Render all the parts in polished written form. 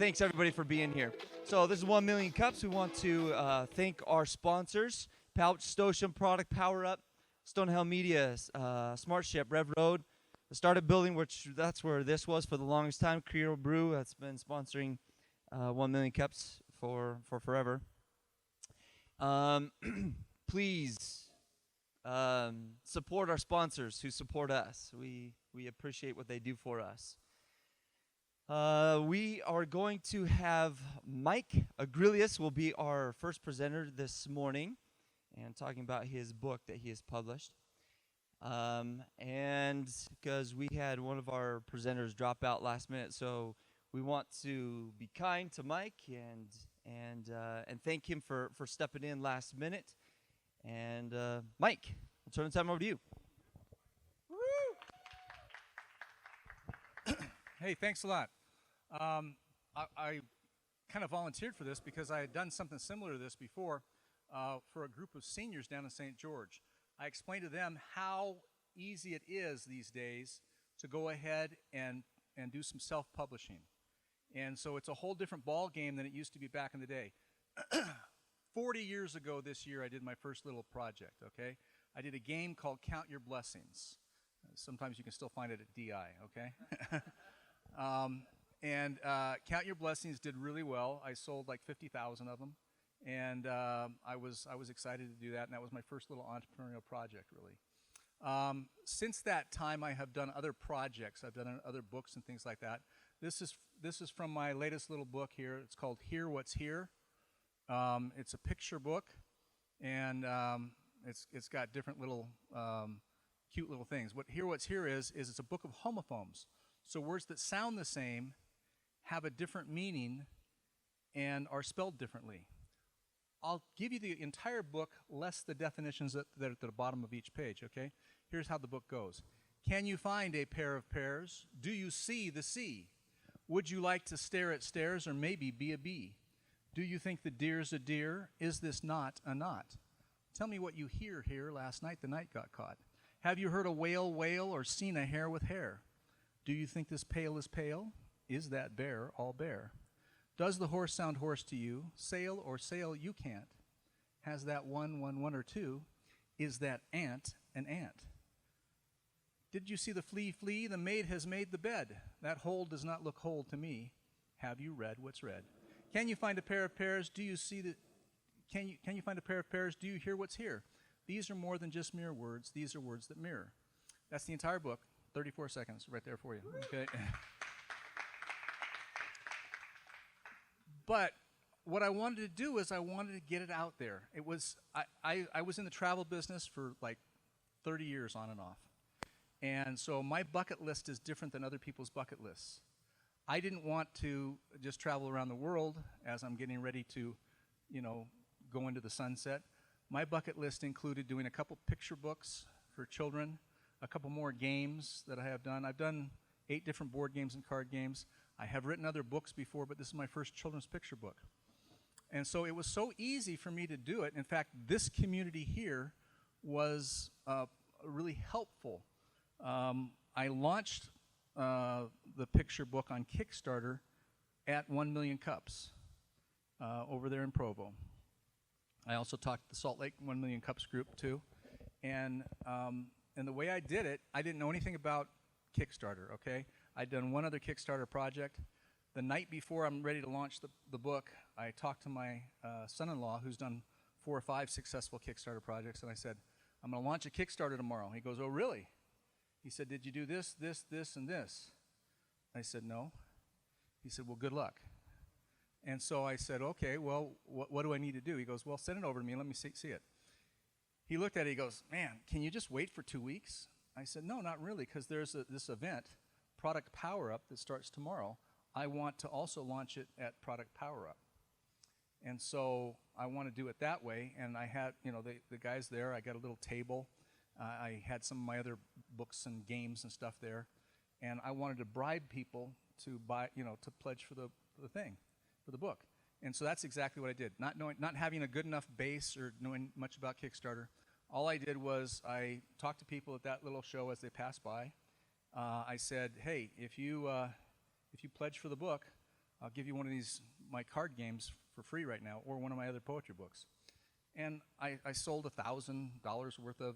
thanks everybody for being here. So this is 1 Million Cups. We want to thank our sponsors: Pouch, Stosham, Product Power Up, Stonehill Media, Smart Ship, RevRoad, the Startup Building, which that's where this was for the longest time. Creole Brew that's been sponsoring 1 Million Cups for forever. Please support our sponsors who support us. We appreciate what they do for us. We are going to have Mike Agrilius will be our first presenter this morning, and talking about his book that he has published. And because we had one of our presenters drop out last minute, so we want to be kind to Mike and thank him for stepping in last minute. And Mike, I'll turn the time over to you. Hey, thanks a lot. I kind of volunteered for this because I had done something similar to this before for a group of seniors down in St. George. I explained to them how easy it is these days to go ahead and do some self-publishing. And so it's a whole different ball game than it used to be back in the day. 40 years ago this year, I did my first little project, okay? I did a game called Count Your Blessings. Sometimes you can still find it at DI, okay? Count Your Blessings did really well. I sold like 50,000 of them, and I was excited to do that, and that was my first little entrepreneurial project, really. Since that time, I have done other projects. I've done other books and things like that. This is from my latest little book here. It's called Hear What's Here. It's a picture book, and it's got different little cute little things. Hear What's Here is it's a book of homophones. So words that sound the same have a different meaning and are spelled differently. I'll give you the entire book, less the definitions that are at the bottom of each page, okay? Here's how the book goes. Can you find a pair of pears? Do you see the sea? Would you like to stare at stairs or maybe be a bee? Do you think the deer's a deer? Is this not a knot? Tell me what you hear here. Last night the night got caught. Have you heard a whale wail or seen a hare with hair? Do you think this pail is pale? Is that bear all bear? Does the horse sound horse to you? Sail or sail you can't. Has that one or two? Is that ant an ant? Did you see the flea flee? The maid has made the bed. That hole does not look whole to me. Have you read what's read? Can you find a pair of pears? Do you see the? Can you find a pair of pears? Do you hear what's here? These are more than just mere words. These are words that mirror. That's the entire book. 34 seconds right there for you. Okay. But what I wanted to do is I wanted to get it out there. It was I was in the travel business for like 30 years on and off. And so my bucket list is different than other people's bucket lists. I didn't want to just travel around the world as I'm getting ready to, go into the sunset. My bucket list included doing a couple picture books for children, a couple more games that I have done. I've done 8 different board games and card games. I have written other books before, but this is my first children's picture book. And so it was so easy for me to do it. In fact, this community here was really helpful. I launched the picture book on Kickstarter at 1 Million Cups over there in Provo. I also talked to the Salt Lake 1 Million Cups group too. And the way I did it, I didn't know anything about Kickstarter, okay? I'd done one other Kickstarter project. The night before I'm ready to launch the book, I talked to my son-in-law who's done 4 or 5 successful Kickstarter projects, and I said, I'm going to launch a Kickstarter tomorrow. He goes, oh, really? He said, did you do this, this, this, and this? I said, no. He said, well, good luck. And so I said, okay, well, what do I need to do? He goes, well, send it over to me and let me see it. He looked at it, he goes, man, can you just wait for 2 weeks? I said, no, not really, because there's this event, Product Power Up, that starts tomorrow. I want to also launch it at Product Power Up. And so I want to do it that way, and I had, the guys there, I got a little table. I had some of my other books and games and stuff there, and I wanted to bribe people to buy, to pledge for the thing, for the book. And so that's exactly what I did. Not having a good enough base or knowing much about Kickstarter, all I did was I talked to people at that little show as they passed by. I said, hey, if you pledge for the book, I'll give you one of these, my card games for free right now, or one of my other poetry books. And I sold $1,000 worth of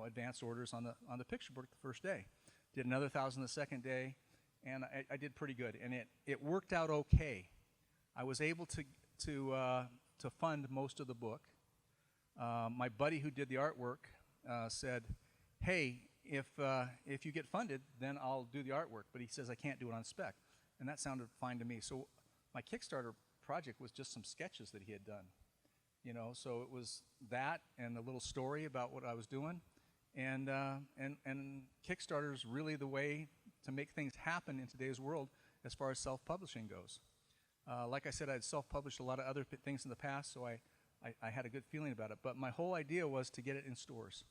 advanced orders on the picture book the first day. Did another 1,000 the second day, and I did pretty good. And it worked out okay. I was able to fund most of the book. My buddy who did the artwork said, "Hey, if you get funded, then I'll do the artwork." But he says I can't do it on spec, and that sounded fine to me. So my Kickstarter project was just some sketches that he had done. So it was that and a little story about what I was doing, and Kickstarter is really the way to make things happen in today's world as far as self-publishing goes. Like I said, I had self-published a lot of other things in the past, so I had a good feeling about it. But my whole idea was to get it in stores.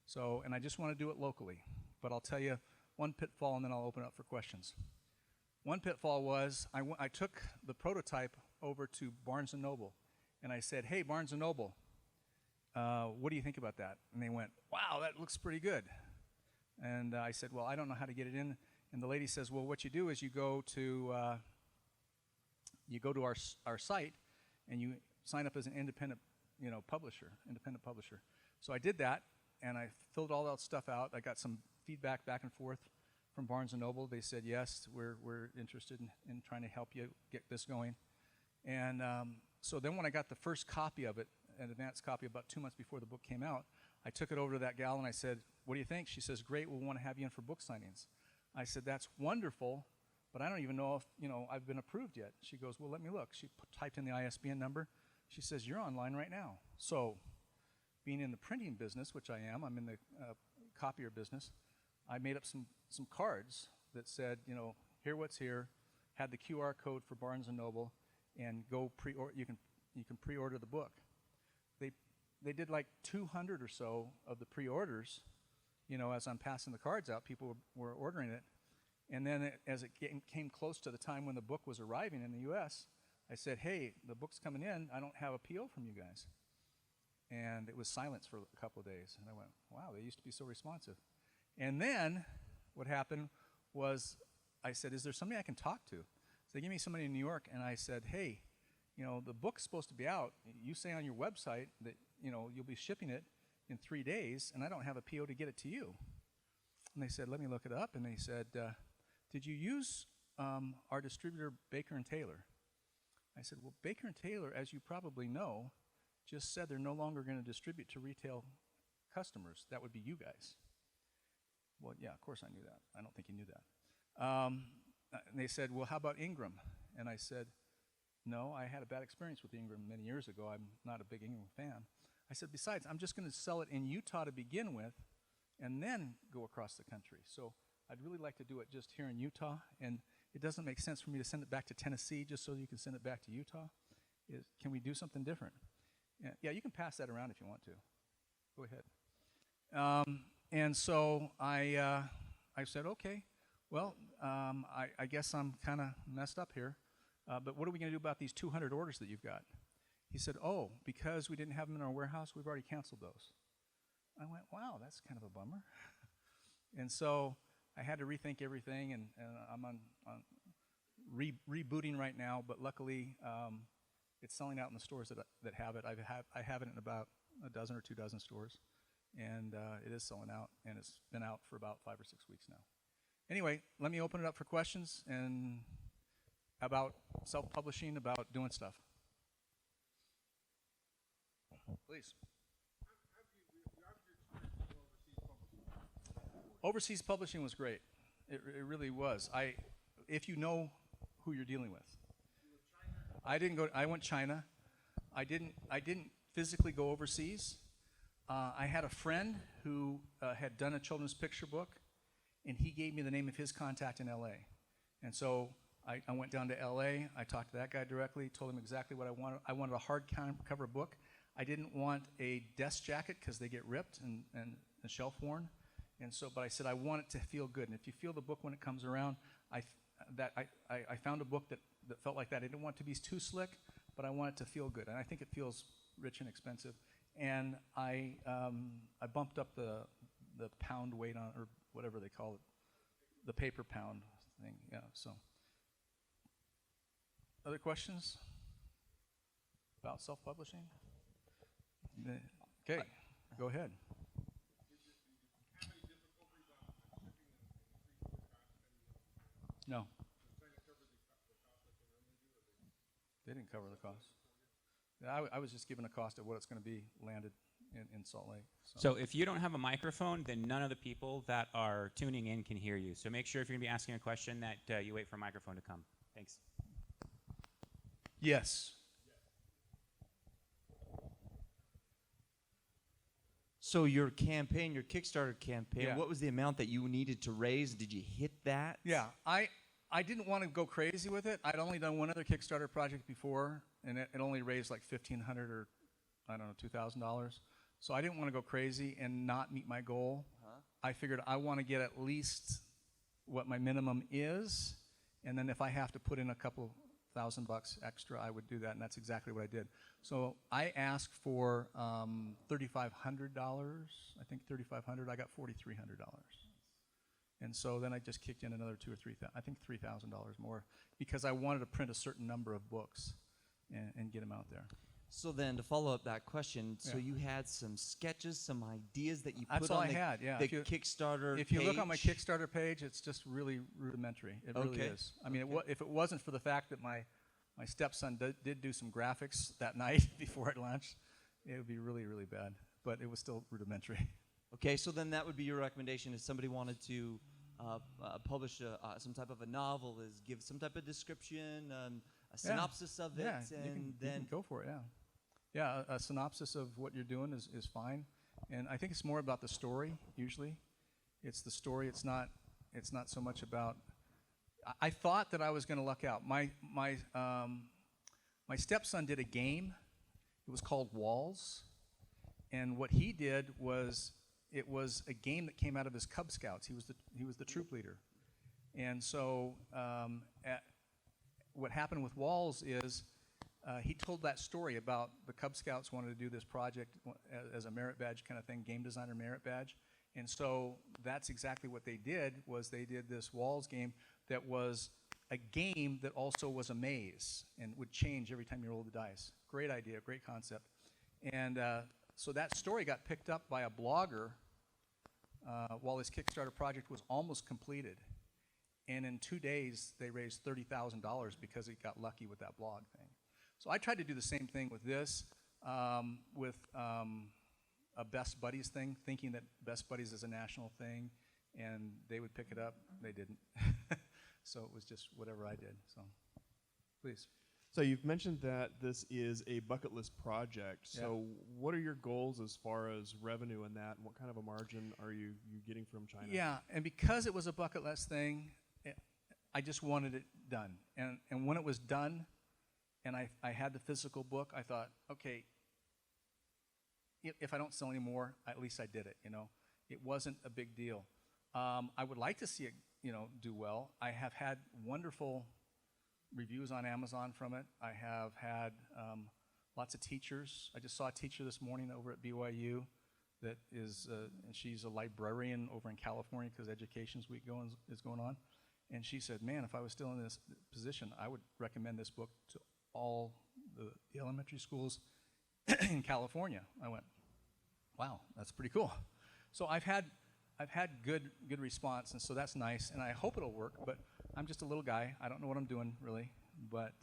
So, and I just want to do it locally. But I'll tell you one pitfall, and then I'll open up for questions. One pitfall was I took the prototype over to Barnes & Noble, and I said, "Hey, Barnes & Noble, what do you think about that?" And they went, "Wow, that looks pretty good." And I said, "Well, I don't know how to get it in." And the lady says, "Well, what you do is you go to our site, and you sign up as an independent publisher. So I did that, and I filled all that stuff out. I got some feedback back and forth from Barnes & Noble. They said, "Yes, we're interested in trying to help you get this going." And so then when I got the first copy of it, an advanced copy about 2 months before the book came out, I took it over to that gal and I said, "What do you think?" She says, "Great, we'll want to have you in for book signings." I said, "That's wonderful, but I don't even know if I've been approved yet." She goes, "Well, let me look." She typed in the ISBN number. She says, "You're online right now." So being in the printing business, which I am, I'm in the copier business, I made up some cards that said, "Here what's here," had the QR code for Barnes & Noble, and go you can pre-order the book. They did like 200 or so of the pre-orders. As I'm passing the cards out, people were ordering it. And then as it came close to the time when the book was arriving in the U.S., I said, "Hey, the book's coming in. I don't have a PO from you guys." And it was silence for a couple of days. And I went, "Wow, they used to be so responsive." And then what happened was I said, "Is there somebody I can talk to?" So they gave me somebody in New York, and I said, "Hey, the book's supposed to be out. You say on your website that you'll be shipping it in 3 days, and I don't have a PO to get it to you." And they said, "Let me look it up." And they said, "Did you use our distributor, Baker & Taylor?" I said, "Well, Baker & Taylor, as you probably know, just said they're no longer going to distribute to retail customers. That would be you guys." Well, yeah, of course I knew that. I don't think he knew that. And they said, "Well, how about Ingram?" And I said, "No, I had a bad experience with Ingram many years ago. I'm not a big Ingram fan." I said, "Besides, I'm just going to sell it in Utah to begin with and then go across the country. So I'd really like to do it just here in Utah, and it doesn't make sense for me to send it back to Tennessee just so you can send it back to Utah. Can we do something different?" Yeah, you can pass that around if you want to. Go ahead. And so I said, "Okay, well, I guess I'm kind of messed up here, but what are we going to do about these 200 orders that you've got?" He said, "Oh, because we didn't have them in our warehouse, we've already canceled those." I went, "Wow, that's kind of a bummer." And so I had to rethink everything, and I'm on rebooting right now, but luckily it's selling out in the stores that have it. I have it in about a dozen or 2 dozen stores, and it is selling out, and it's been out for about 5 or 6 weeks now. Anyway, let me open it up for questions and about self-publishing, about doing stuff. Please. Overseas publishing was great. It really was. If you know who you're dealing with. I went China. I didn't physically go overseas. I had a friend who had done a children's picture book, and he gave me the name of his contact in LA. And so I went down to LA. I talked to that guy directly, told him exactly what I wanted. I wanted a hardcover book. I didn't want a desk jacket because they get ripped and shelf worn. And so, but I said I want it to feel good. And if you feel the book when it comes around, I found a book that felt like that. I didn't want it to be too slick, but I want it to feel good. And I think it feels rich and expensive. And I bumped up the pound weight on, or whatever they call it, the paper pound thing. Yeah. So Other questions about self-publishing? Okay, go ahead. No. They didn't cover the cost. I was just given a cost of what it's going to be landed in Salt Lake. So if you don't have a microphone, then none of the people that are tuning in can hear you. So make sure if you're going to be asking a question that you wait for a microphone to come. Thanks. Yes. So your campaign, your Kickstarter campaign, Yeah. what was the amount that you needed to raise? Did you hit that? Yeah, I didn't want to go crazy with it. I'd only done one other Kickstarter project before, and it only raised like $1,500 or, I don't know, $2,000. So I didn't want to go crazy and not meet my goal. I figured I want to get at least what my minimum is, and then if I have to put in a couple $1,000 extra, I would do that, and that's exactly what I did. So I asked for $3,500. I think $3,500. I got $4,300. And so then I just kicked in another I think $3,000 more, because I wanted to print a certain number of books and get them out there. So then, to follow up that question, so Yeah. you had some sketches, some ideas that you That's put all on I had, yeah. the If you- Kickstarter If you look on my page? Kickstarter page, it's just really rudimentary. It really Okay. is. I mean, if it wasn't for the fact that my stepson did do some graphics that night before it launched, it would be really, really bad. But it was still rudimentary. Okay, so then that would be your recommendation if somebody wanted to publish some type of a novel, is give some type of description, a synopsis of it, Yeah, and you then can go for it, yeah. Yeah, a synopsis of what you're doing is fine. And I think it's more about the story, usually. It's the story, it's not so much about... I thought that I was going to luck out. My stepson did a game. It was called Walls. And what he did was, it was a game that came out of his Cub Scouts. He was the troop leader. And so what happened with Walls is he told that story about the Cub Scouts wanted to do this project as a merit badge kind of thing, game designer merit badge. And so that's exactly what they did, was they did this Walls game that was a game that also was a maze and would change every time you rolled the dice. Great idea, great concept. And so that story got picked up by a blogger while this Kickstarter project was almost completed. And in 2 days, they raised $30,000 because it got lucky with that blog thing. So I tried to do the same thing with this, with a Best Buddies thing, thinking that Best Buddies is a national thing, and they would pick it up. They didn't. So it was just whatever I did. So, please. So you've mentioned that this is a bucket list project. So what are your goals as far as revenue in that, and what kind of a margin are you getting from China? Yeah, and because it was a bucket list thing, I just wanted it done. And when it was done, and I had the physical book, I thought, okay, if I don't sell any more, at least I did it, you know. It wasn't a big deal. I would like to see it, do well. I have had wonderful reviews on Amazon from it. I have had lots of teachers. I just saw a teacher this morning over at BYU that is, and she's a librarian over in California because Education's Week is going on. And she said, man, if I was still in this position, I would recommend this book to all the elementary schools in California. I went, wow, that's pretty cool. So I've had good response, and so that's nice, and I hope it'll work, but I'm just a little guy. I don't know what I'm doing, really, but...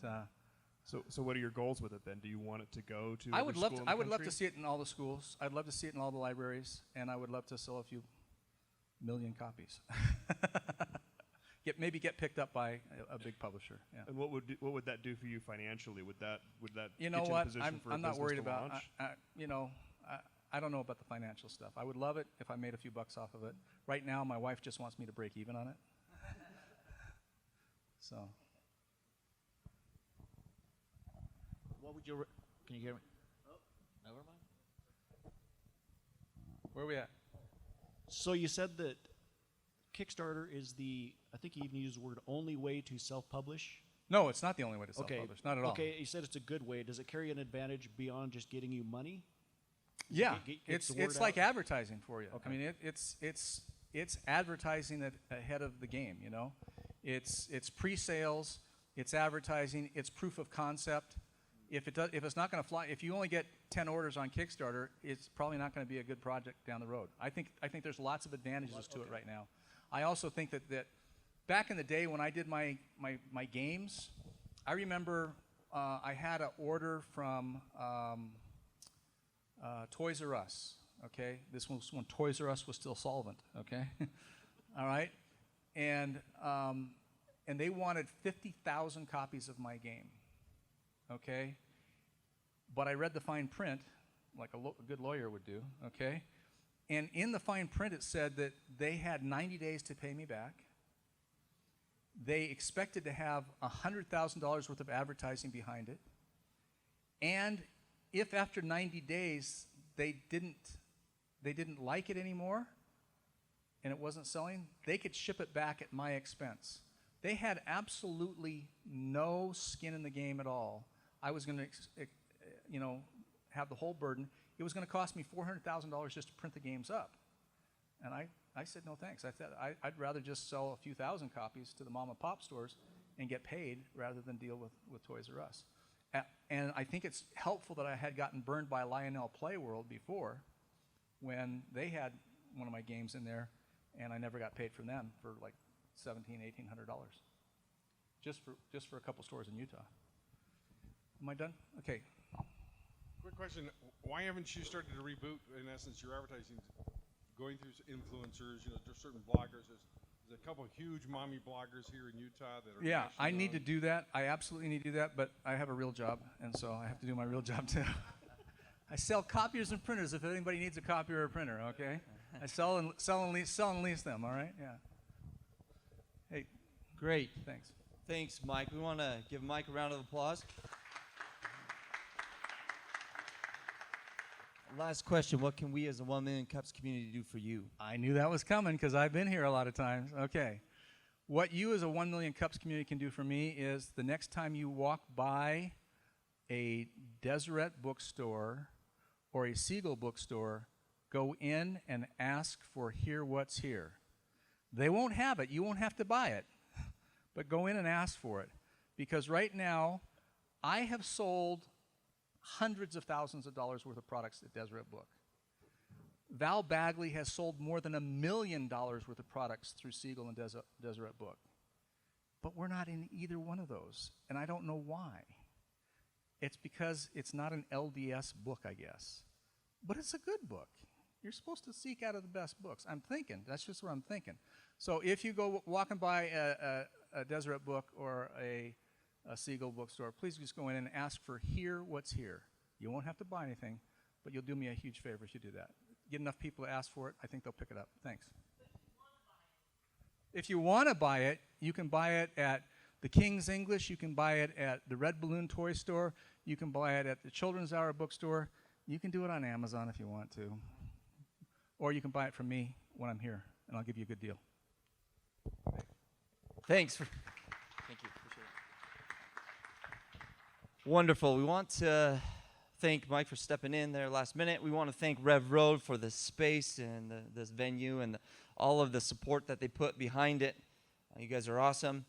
So what are your goals with it, then? Do you want it to go to I would every love school to. in the I would love country? to see it in all the schools. I'd love to see it in all the libraries, and I would love to sell a few million copies. Maybe get picked up by a big publisher. Yeah. And what would that do for you financially? Would that You get know you in a what? position for a I'm not business worried to about. launch? I don't know about the financial stuff. I would love it if I made a few bucks off of it. Right now, my wife just wants me to break even on it. So. What would your... Can you hear me? Oh, never mind. Where are we at? So you said that Kickstarter is the, I think you even used the word, only way to self-publish? No, it's not the only way to Okay. self-publish. Not at all. Okay, you said it's a good way. Does it carry an advantage beyond just getting you money? Yeah, Gets the it's word like out? advertising for you. Okay. I mean, it's advertising ahead of the game. You know, it's pre-sales. it's advertising, it's proof of concept. If it's not going to fly, if you only get 10 orders on Kickstarter, it's probably not going to be a good project down the road. I think there's lots of advantages to it right now. I also think that back in the day when I did my games, I remember I had an order from Toys R Us. Okay, this was when Toys R Us was still solvent. Okay, all right, and they wanted 50,000 copies of my game. Okay, but I read the fine print, like a good lawyer would do. Okay, and in the fine print it said that they had 90 days to pay me back. They expected to have $100,000 worth of advertising behind it, and if after 90 days they didn't like it anymore, and it wasn't selling, they could ship it back at my expense. They had absolutely no skin in the game at all. I was going to, have the whole burden. It was going to cost me $400,000 just to print the games up, and I said no thanks. I said I'd rather just sell a few thousand copies to the mom and pop stores and get paid rather than deal with Toys R Us. And I think it's helpful that I had gotten burned by Lionel Playworld before, when they had one of my games in there, and I never got paid from them for like $1,700–1,800, just for a couple stores in Utah. Am I done? Okay. Quick question: why haven't you started to reboot? In essence, your advertising, going through influencers. There's certain bloggers. There's a couple of huge mommy bloggers here in Utah that are. Yeah, I need to do that. I absolutely need to do that, but I have a real job, and so I have to do my real job too. I sell copiers and printers if anybody needs a copier or a printer, okay? I sell and lease them, all right? Yeah. Hey, Great. thanks. Thanks, Mike. We want to give Mike a round of applause. Last question. What can we as a 1 Million Cups community do for you? I knew that was coming because I've been here a lot of times. Okay. What you as a 1 Million Cups community can do for me is the next time you walk by a Deseret bookstore or a Siegel bookstore, go in and ask for Hear What's Here. They won't have it. You won't have to buy it. But go in and ask for it. Because right now, I have sold hundreds of thousands of dollars worth of products at Deseret Book. Val Bagley has sold more than $1 million worth of products through Siegel and Deseret Book. But we're not in either one of those, and I don't know why. It's because it's not an LDS book, I guess. But it's a good book. You're supposed to seek out of the best books. I'm thinking. That's just what I'm thinking. So if you go walking by a Deseret Book or a Siegel bookstore, please just go in and ask for Hear What's Here. You won't have to buy anything, but you'll do me a huge favor if you do that. Get enough people to ask for it, I think they'll pick it up. Thanks. If you want to buy it, you can buy it at the King's English. You can buy it at the Red Balloon Toy Store. You can buy it at the Children's Hour bookstore. You can do it on Amazon if you want to. Or you can buy it from me when I'm here, and I'll give you a good deal. Thanks. Thank you. Appreciate it. Wonderful. We want to thank Mike for stepping in there last minute. We want to thank RevRoad for the space and this venue and all of the support that they put behind it. You guys are awesome.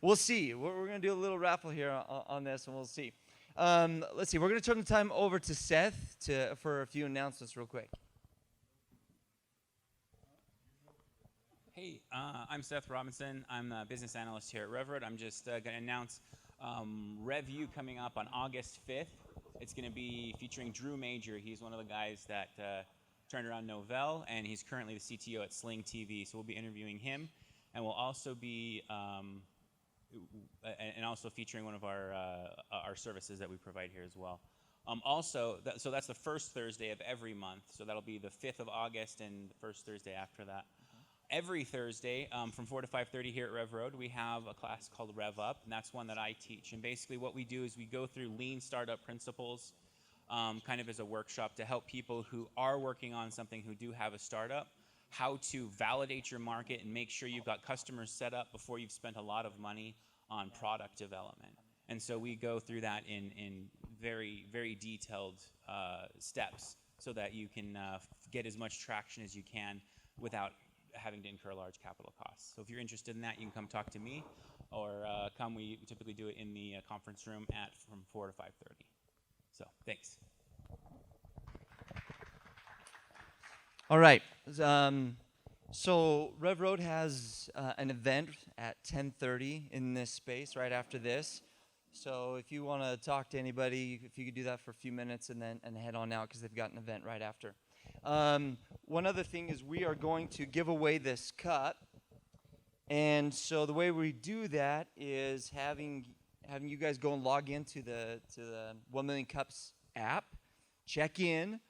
We'll see. We're going to do a little raffle here on this, and we'll see. Let's see. We're going to turn the time over to Seth for a few announcements real quick. Hey, I'm Seth Robinson. I'm a business analyst here at RevRoad. I'm just going to announce RevU coming up on August 5th. It's going to be featuring Drew Major. He's one of the guys that turned around Novell, and he's currently the CTO at Sling TV. So we'll be interviewing him, and we'll also be also featuring one of our services that we provide here as well. So that's the first Thursday of every month. So that'll be the 5th of August and the first Thursday after that. Every Thursday from 4 to 5:30 here at RevRoad, we have a class called Rev Up, and that's one that I teach. And basically what we do is we go through lean startup principles kind of as a workshop to help people who are working on something, who do have a startup, how to validate your market and make sure you've got customers set up before you've spent a lot of money on product development. And so we go through that in very, very detailed steps so that you can get as much traction as you can without having to incur large capital costs. So if you're interested in that, you can come talk to me, or we typically do it in the conference room from 4 to 5:30. So thanks. All right. So RevRoad has an event at 10:30 in this space right after this. So if you want to talk to anybody, if you could do that for a few minutes and then head on out, because they've got an event right after. One other thing is we are going to give away this cup. And so the way we do that is having you guys go and log into the 1 Million Cups app, check in,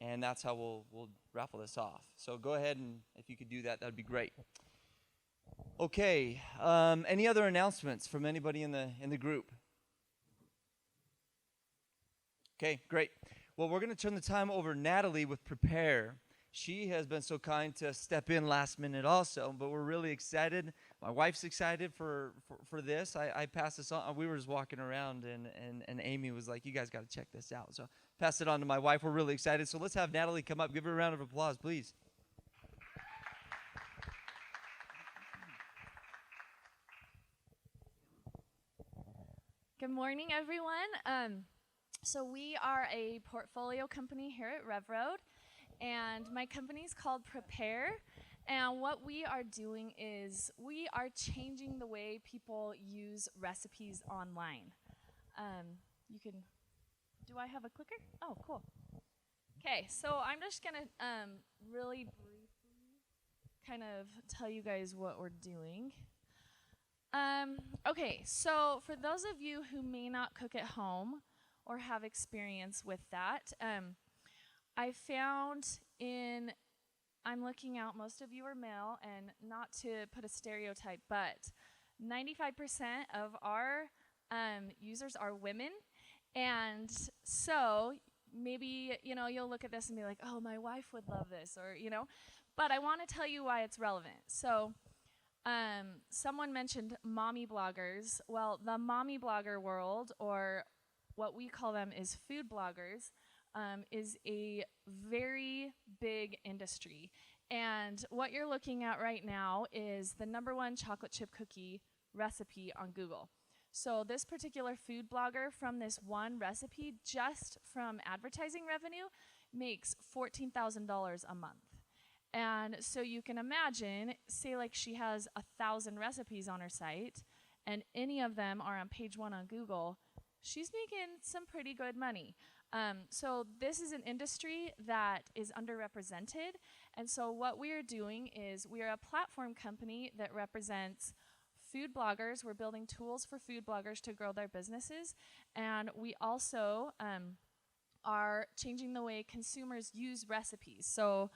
and that's how we'll raffle this off. So go ahead, and if you could do that, that'd be great. Okay. Any other announcements from anybody in the group? Okay, great. Well, we're going to turn the time over to Natalie with Prepear. She has been so kind to step in last minute also, but we're really excited. My wife's excited for this. I passed this on. We were just walking around, and Amy was like, you guys got to check this out. So passed it on to my wife. We're really excited. So let's have Natalie come up. Give her a round of applause, please. Good morning, everyone. So we are a portfolio company here at RevRoad, and my company is called Prepear. And what we are doing is we are changing the way people use recipes online. Do I have a clicker? Oh, cool. Okay, so I'm just gonna really briefly kind of tell you guys what we're doing. Okay, so for those of you who may not cook at home or have experience with that, I found I'm looking out, most of you are male, and not to put a stereotype, but 95% of our users are women. And so maybe, you'll look at this and be like, oh, my wife would love this, or, but I want to tell you why it's relevant. So someone mentioned mommy bloggers. Well, the mommy blogger world, or what we call them is food bloggers, is a very big industry. And what you're looking at right now is the #1 chocolate chip cookie recipe on Google. So this particular food blogger, from this one recipe, just from advertising revenue, makes $14,000 a month. And so you can imagine, say like she has 1,000 recipes on her site, and any of them are on page 1 on Google, she's making some pretty good money. So this is an industry that is underrepresented. And so what we are doing is we are a platform company that represents food bloggers. We're building tools for food bloggers to grow their businesses. And we also are changing the way consumers use recipes. So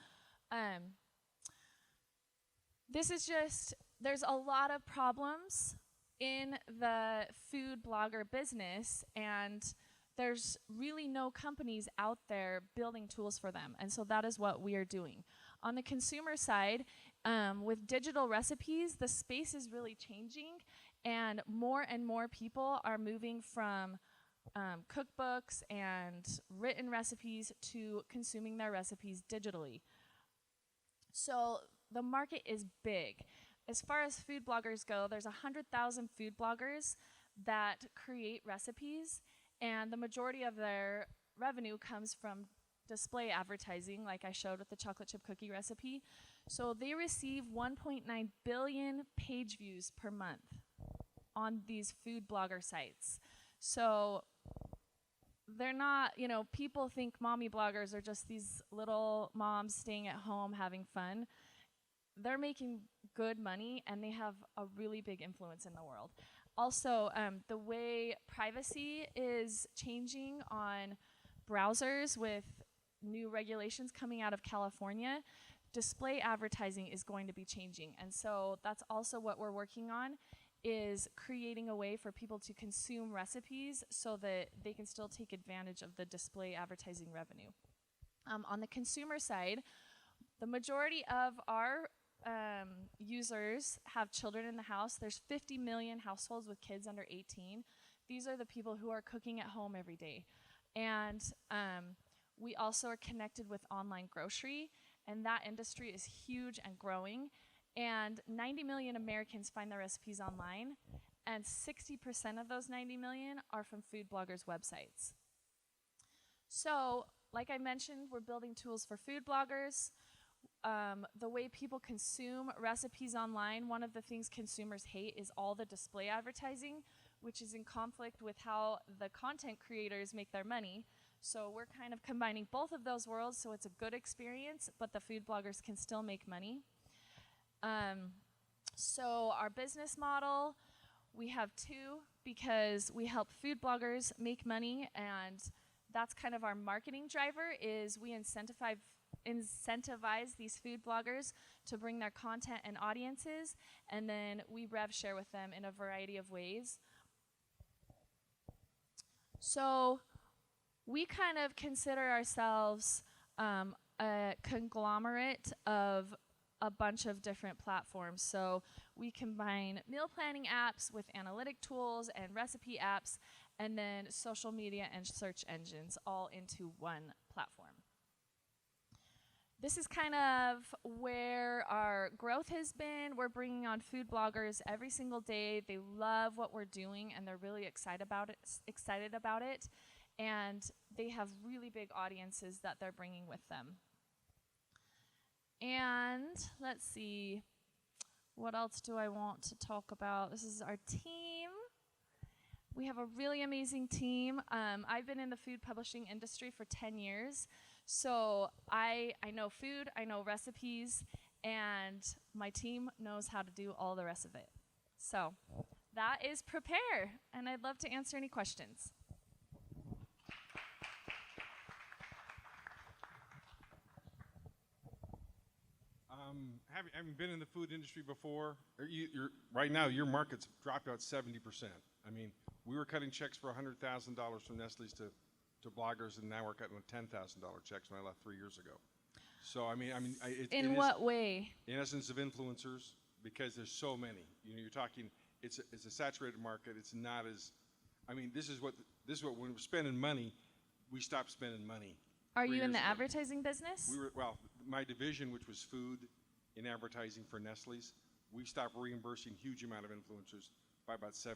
this is just, there's a lot of problems in the food blogger business, and there's really no companies out there building tools for them. And so that is what we are doing. On the consumer side, with digital recipes, the space is really changing, and more people are moving from cookbooks and written recipes to consuming their recipes digitally. So the market is big. As far as food bloggers go, there's 100,000 food bloggers that create recipes, and the majority of their revenue comes from display advertising, like I showed with the chocolate chip cookie recipe. So they receive 1.9 billion page views per month on these food blogger sites. So they're not, people think mommy bloggers are just these little moms staying at home having fun. They're making good money, and they have a really big influence in the world. Also, the way privacy is changing on browsers with new regulations coming out of California, display advertising is going to be changing. And so that's also what we're working on, is creating a way for people to consume recipes so that they can still take advantage of the display advertising revenue. On the consumer side, the majority of our users have children in the house. There's 50 million households with kids under 18. These are the people who are cooking at home every day. And we also are connected with online grocery. and that industry is huge and growing. And 90 million Americans find their recipes online, and 60% of those 90 million are from food bloggers' websites. So, like I mentioned, we're building tools for food bloggers. The way people consume recipes online, one of the things consumers hate is all the display advertising, which is in conflict with how the content creators make their money. So we're kind of combining both of those worlds, so it's a good experience, but the food bloggers can still make money. So our business model, we have two, because we help food bloggers make money, and that's kind of our marketing driver, is we incentivize these food bloggers to bring their content and audiences, and then we rev share with them in a variety of ways. So we kind of consider ourselves a conglomerate of a bunch of different platforms. So we combine meal planning apps with analytic tools and recipe apps, and then social media and search engines all into one platform. This is kind of where our growth has been. We're bringing on food bloggers every single day. They love what we're doing, and they're really excited about it. And they have really big audiences that they're bringing with them. And let's see, what else do I want to talk about? This is our team. We have a really amazing team. I've been in the food publishing industry for 10 years. So I know food, I know recipes, and my team knows how to do all the rest of it. So that is Prepear, and I'd love to answer any questions. Having been in the food industry before, right now your market's dropped about 70%. I mean, we were cutting checks for $100,000 from Nestle's to bloggers, and now we're cutting $10,000 checks when I left 3 years ago. So In what way? In essence, of influencers, because there's so many. You're talking. It's a saturated market. It's not as. This is what when we're spending money, we stopped spending money. Are you in the advertising business? My division, which was food in advertising for Nestle's, we stopped reimbursing huge amount of influencers by about 70%.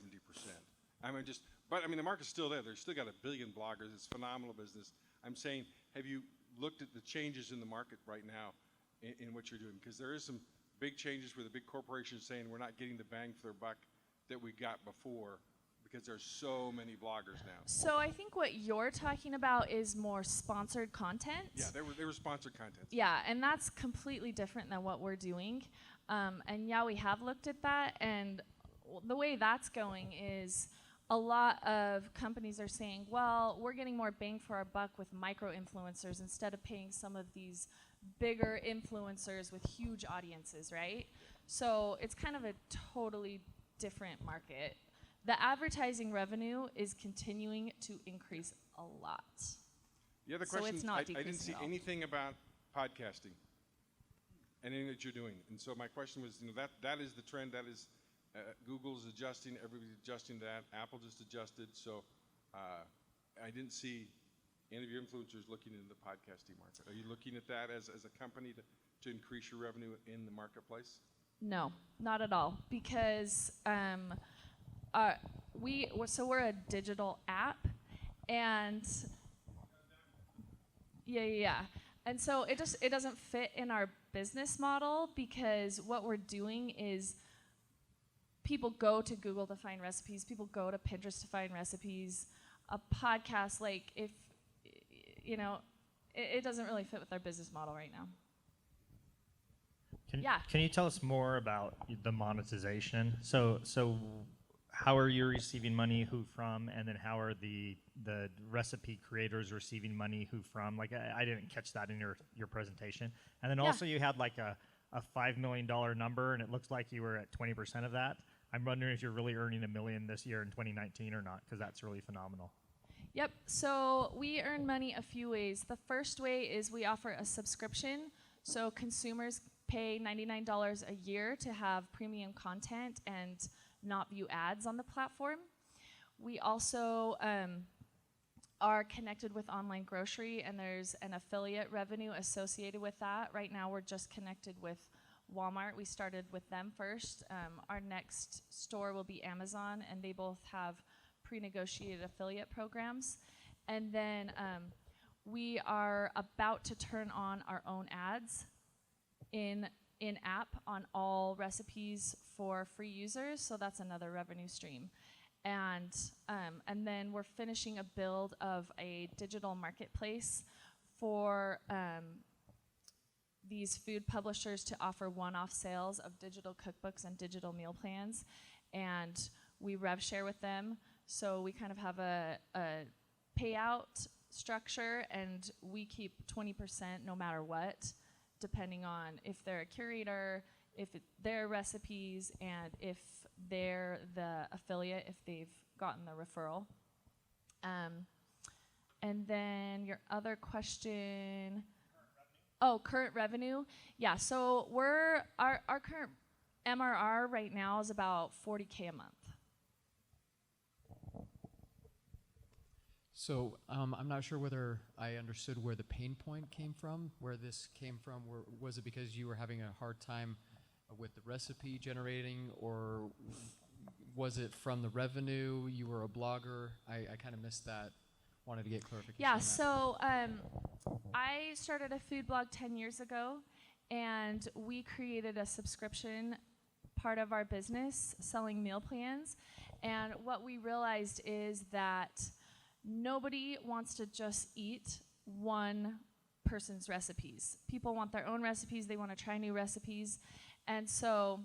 But the market's still there. There's still got 1 billion bloggers. It's phenomenal business. I'm saying, have you looked at the changes in the market right now in what you're doing? Because there is some big changes where the big corporations saying we're not getting the bang for their buck that we got before, because there's so many bloggers now. So I think what you're talking about is more sponsored content. Yeah, they were sponsored content. Yeah, and that's completely different than what we're doing. And yeah, we have looked at that, and the way that's going is a lot of companies are saying, well, we're getting more bang for our buck with micro-influencers instead of paying some of these bigger influencers with huge audiences, right? So it's kind of a totally different market. The advertising revenue is continuing to increase a lot. The other So question, it's not I didn't decreasing see at all. anything about podcasting, anything that you're doing. And so my question was, that is the trend. That is, Google's adjusting, everybody's adjusting that. Apple just adjusted. So I didn't see any of your influencers looking into the podcasting market. Are you looking at that as a company to increase your revenue in the marketplace? No, not at all, because we're a digital app, and yeah, and so it doesn't fit in our business model, because what we're doing is people go to Google to find recipes, people go to Pinterest to find recipes. A podcast, it doesn't really fit with our business model right now. Can you tell us more about the monetization? So how are you receiving money, who from, and then how are the recipe creators receiving money, who from? I didn't catch that in your presentation. And then also you had a $5 million number, and it looks like you were at 20% of that. I'm wondering if you're really earning $1 million this year in 2019 or not, because that's really phenomenal. Yep, so we earn money a few ways. The first way is we offer a subscription, so consumers pay $99 a year to have premium content and not view ads on the platform. We also are connected with online grocery, and there's an affiliate revenue associated with that. Right now, we're just connected with Walmart. We started with them first. Our next store will be Amazon, and they both have pre-negotiated affiliate programs. And then we are about to turn on our own ads in-app on all recipes for free users, so that's another revenue stream. And then we're finishing a build of a digital marketplace for these food publishers to offer one-off sales of digital cookbooks and digital meal plans, and we rev share with them. So we kind of have a payout structure, and we keep 20% no matter what, depending on if they're a curator, if their recipes, and if they're the affiliate, if they've gotten the referral. And then your other question. Current revenue. Yeah, so our current MRR right now is about $40K a month. So I'm not sure whether I understood where the pain point came from, where this came from. Was it because you were having a hard time with the recipe generating, or was it from the revenue? You were a blogger. I kind of missed that. Wanted to get clarification. Yeah, so I started a food blog 10 years ago, and we created a subscription part of our business selling meal plans. And what we realized is that nobody wants to just eat one person's recipes. People want their own recipes. They want to try new recipes. And so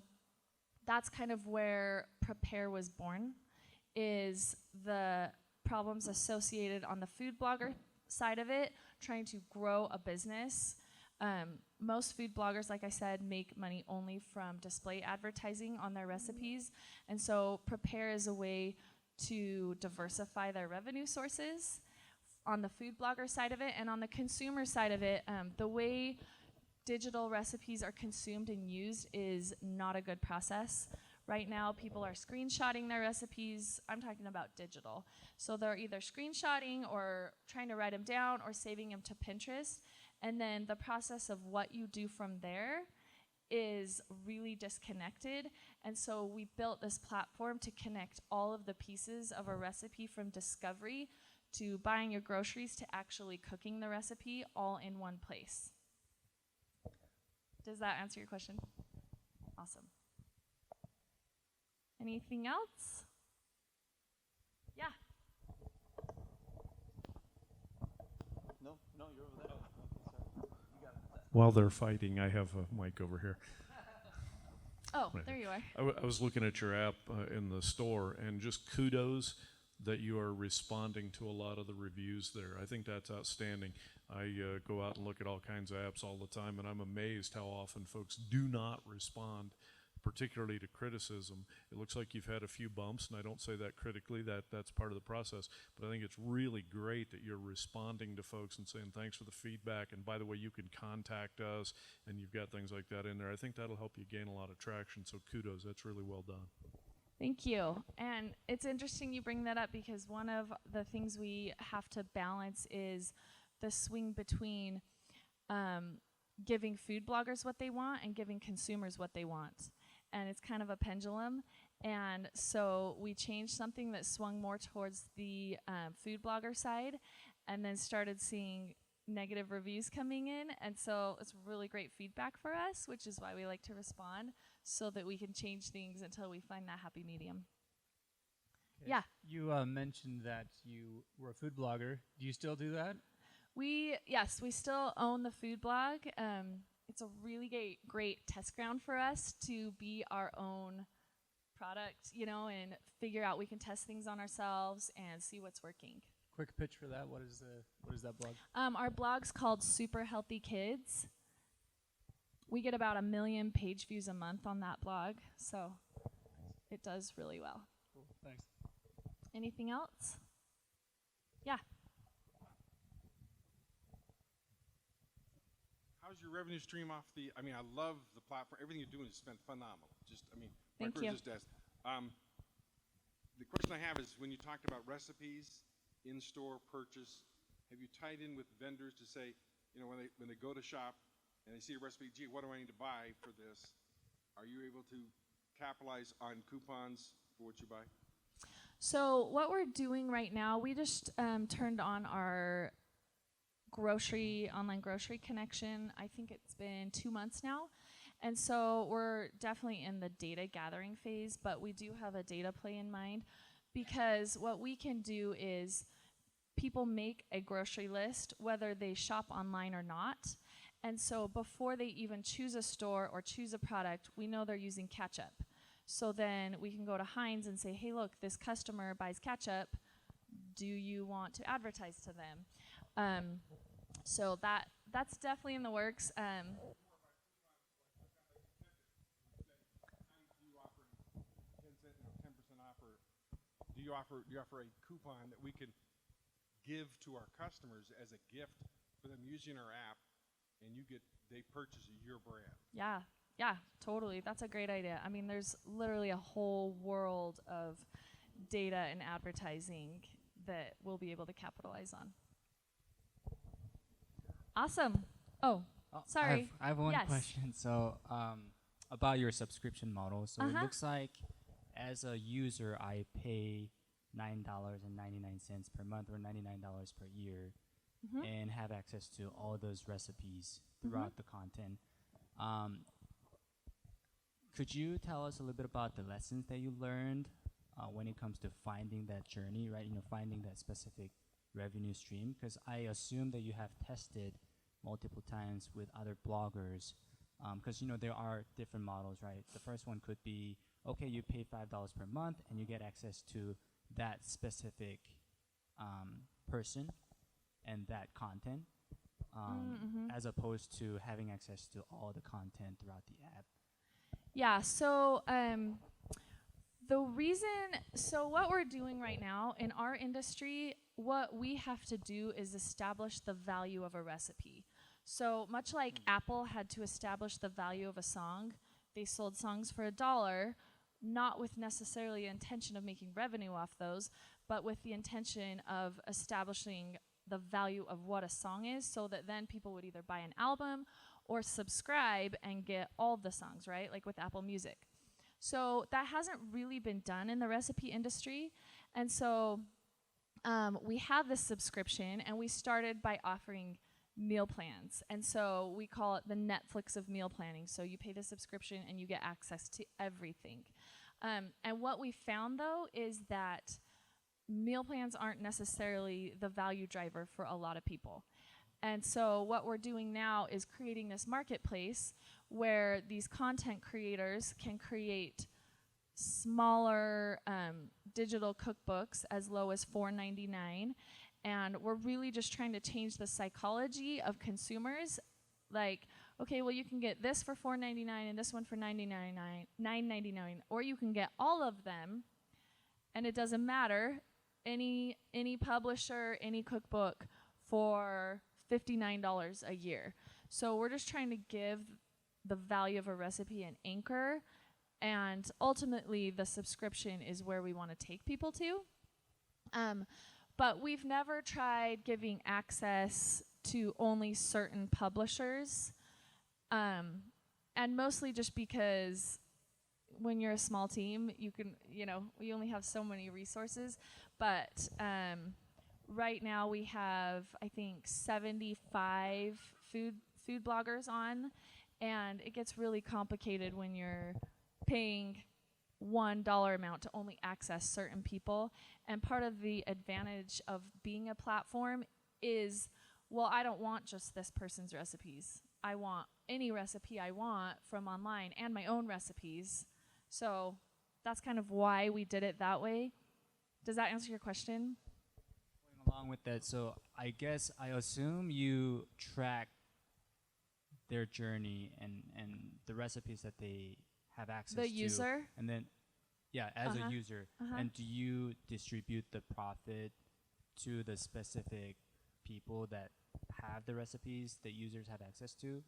that's kind of where Prepear was born, is the problems associated on the food blogger side of it, trying to grow a business. Most food bloggers, like I said, make money only from display advertising on their recipes. And so Prepear is a way to diversify their revenue sources on the food blogger side of it. And on the consumer side of it, the way digital recipes are consumed and used is not a good process. Right now, people are screenshotting their recipes. I'm talking about digital. So they're either screenshotting or trying to write them down or saving them to Pinterest. And then the process of what you do from there is really disconnected. And so we built this platform to connect all of the pieces of a recipe, from discovery to buying your groceries to actually cooking the recipe, all in one place. Does that answer your question? Awesome. Anything else? Yeah. No, you're over there. While they're fighting, I have a mic over here. Oh, Right. there you are. I was looking at your app in the store, and just kudos that you are responding to a lot of the reviews there. I think that's outstanding. I go out and look at all kinds of apps all the time, and I'm amazed how often folks do not respond, particularly to criticism. It looks like you've had a few bumps, and I don't say that critically, that's part of the process, but I think it's really great that you're responding to folks and saying thanks for the feedback, and by the way, you can contact us, and you've got things like that in there. I think that'll help you gain a lot of traction, so kudos, that's really well done. Thank you. And it's interesting you bring that up, because one of the things we have to balance is the swing between giving food bloggers what they want and giving consumers what they want. And it's kind of a pendulum. And so we changed something that swung more towards the food blogger side, and then started seeing negative reviews coming in. And so it's really great feedback for us, which is why we like to respond, so that we can change things until we find that happy medium. Okay. Yeah. You mentioned that you were a food blogger. Do you still do that? Yes, we still own the food blog. It's a really great test ground for us to be our own product, and figure out we can test things on ourselves and see what's working. Quick pitch for that. What is that blog? Our blog's called Super Healthy Kids. We get about 1 million page views a month on that blog, so it does really well. Cool. Thanks. Anything else? Yeah. How's your revenue stream off I love the platform. Everything you're doing has been phenomenal. Thank you. The question I have is, when you talked about recipes in-store purchase? Have you tied in with vendors to say, when they go to shop and they see a recipe, gee, what do I need to buy for this? Are you able to capitalize on coupons for what you buy? So what we're doing right now, we just turned on our online grocery connection. I think it's been 2 months now. And so we're definitely in the data gathering phase, but we do have a data play in mind, because what we can do is people make a grocery list whether they shop online or not. And so before they even choose a store or choose a product, we know they're using ketchup. So then we can go to Heinz and say, hey, look, this customer buys ketchup. Do you want to advertise to them? So that's definitely in the works. Do you offer a coupon that we can give to our customers as a gift for them using our app, and they purchase your brand? Yeah, totally. That's a great idea. I mean, there's literally a whole world of data and advertising that we'll be able to capitalize on. Awesome. Oh, sorry. I have one Yes. question. So, about your subscription model. So it looks like as a user, I pay $9.99 per month or $99 per year, and have access to all those recipes throughout the content. Could you tell us a little bit about the lessons that you learned when it comes to finding that journey, right? Finding that specific revenue stream, because I assume that you have tested multiple times with other bloggers, because there are different models, right? The first one could be, okay, you pay $5 per month and you get access to that specific person and that content, as opposed to having access to all the content throughout the app. Yeah, so what we're doing right now in our industry, what we have to do is establish the value of a recipe. So much like Apple had to establish the value of a song, they sold songs for $1, not with necessarily the intention of making revenue off those, but with the intention of establishing the value of what a song is, so that then people would either buy an album or subscribe and get all of the songs, right? Like with Apple Music. So that hasn't really been done in the recipe industry. And so we have this subscription, and we started by offering meal plans. And so we call it the Netflix of meal planning. So you pay the subscription and you get access to everything. And what we found, though, is that meal plans aren't necessarily the value driver for a lot of people. And so what we're doing now is creating this marketplace where these content creators can create smaller digital cookbooks as low as $4.99. And we're really just trying to change the psychology of consumers. Like, okay, well, you can get this for $4.99 and this one for $9.99, or you can get all of them, and it doesn't matter, any publisher, any cookbook for $59 a year. So we're just trying to give the value of a recipe an anchor, and ultimately the subscription is where we want to take people to. But we've never tried giving access to only certain publishers, and mostly just because when you're a small team, we only have so many resources. But right now we have, I think, 75 food bloggers on, and it gets really complicated when you're paying $1 amount to only access certain people. And part of the advantage of being a platform is, well, I don't want just this person's recipes. I want any recipe I want from online and my own recipes. So that's kind of why we did it that way. Does that answer your question? Going along with that, so I assume you track their journey and the recipes that they have access to. The user? And then, as a user. And do you distribute the profit to the specific people that have the recipes that users have access to?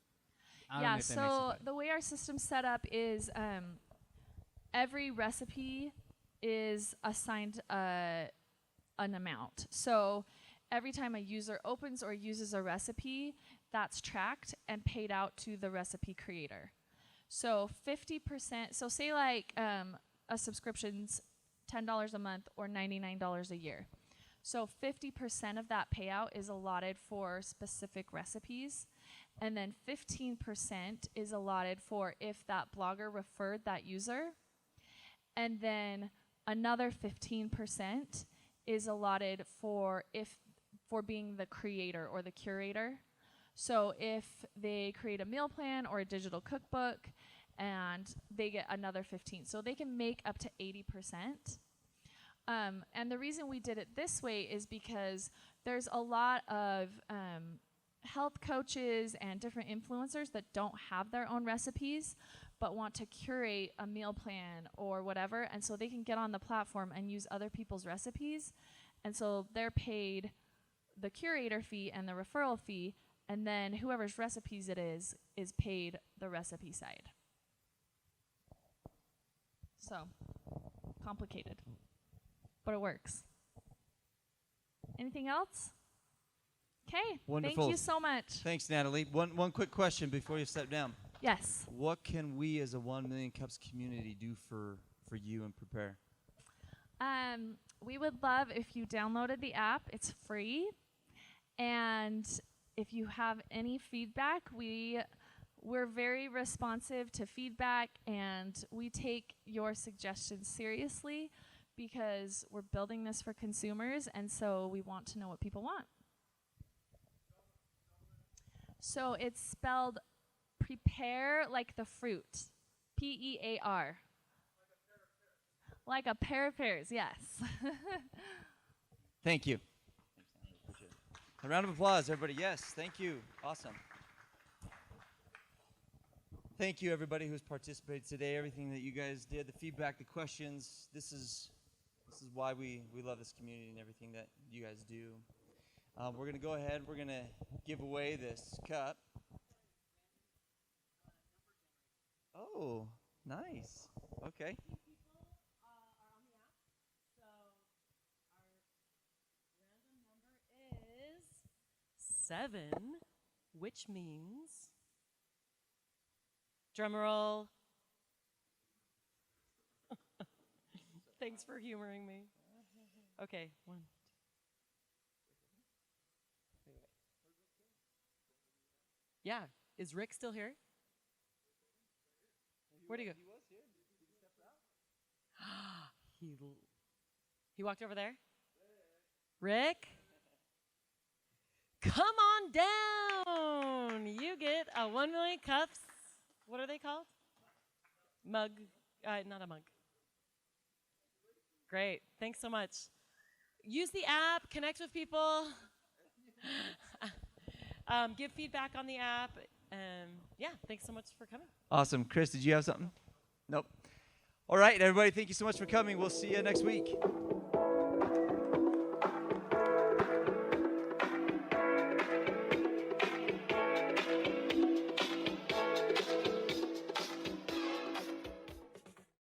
Yeah, so the way our system's set up is every recipe is assigned a an amount. So every time a user opens or uses a recipe, that's tracked and paid out to the recipe creator. So 50%, so say like a subscription's $10 a month or $99 a year. So 50% of that payout is allotted for specific recipes, and then 15% is allotted for if that blogger referred that user, and then another 15% is allotted for being the creator or the curator. So if they create a meal plan or a digital cookbook, and they get another 15, so they can make up to 80%. And the reason we did it this way is because there's a lot of health coaches and different influencers that don't have their own recipes but want to curate a meal plan or whatever, and so they can get on the platform and use other people's recipes, and so they're paid the curator fee and the referral fee, and then whoever's recipes it is paid the recipe side. So complicated, but it works. Anything else? Okay. Wonderful. Thank you so much. Thanks, Natalie. One quick question before you step down. Yes. What can we as a 1 Million Cups community do for you and Prepear? We would love if you downloaded the app. It's free. And if you have any feedback, we're very responsive to feedback, and we take your suggestions seriously because we're building this for consumers, and so we want to know what people want. So it's spelled Prepear like the fruit. P-E-A-R. Like a pair of pears, yes. Thank you. A round of applause, everybody. Yes, thank you. Awesome. Thank you, everybody who's participated today, everything that you guys did, the feedback, the questions. This is why we love this community and everything that you guys do. We're going to go ahead. We're going to give away this cup. Oh, nice. Okay. 7, which means, drumroll. Thanks for humoring me. Okay, 1. Yeah, is Rick still here? Where'd he go? He was here. Did he step out? He walked over there? Rick? Come on down. You get a 1 Million Cups. What are they called? Mug. Not a mug. Great. Thanks so much. Use the app. Connect with people. Give feedback on the app. Yeah, thanks so much for coming. Awesome. Chris, did you have something? Nope. All right, everybody, thank you so much for coming. We'll see you next week.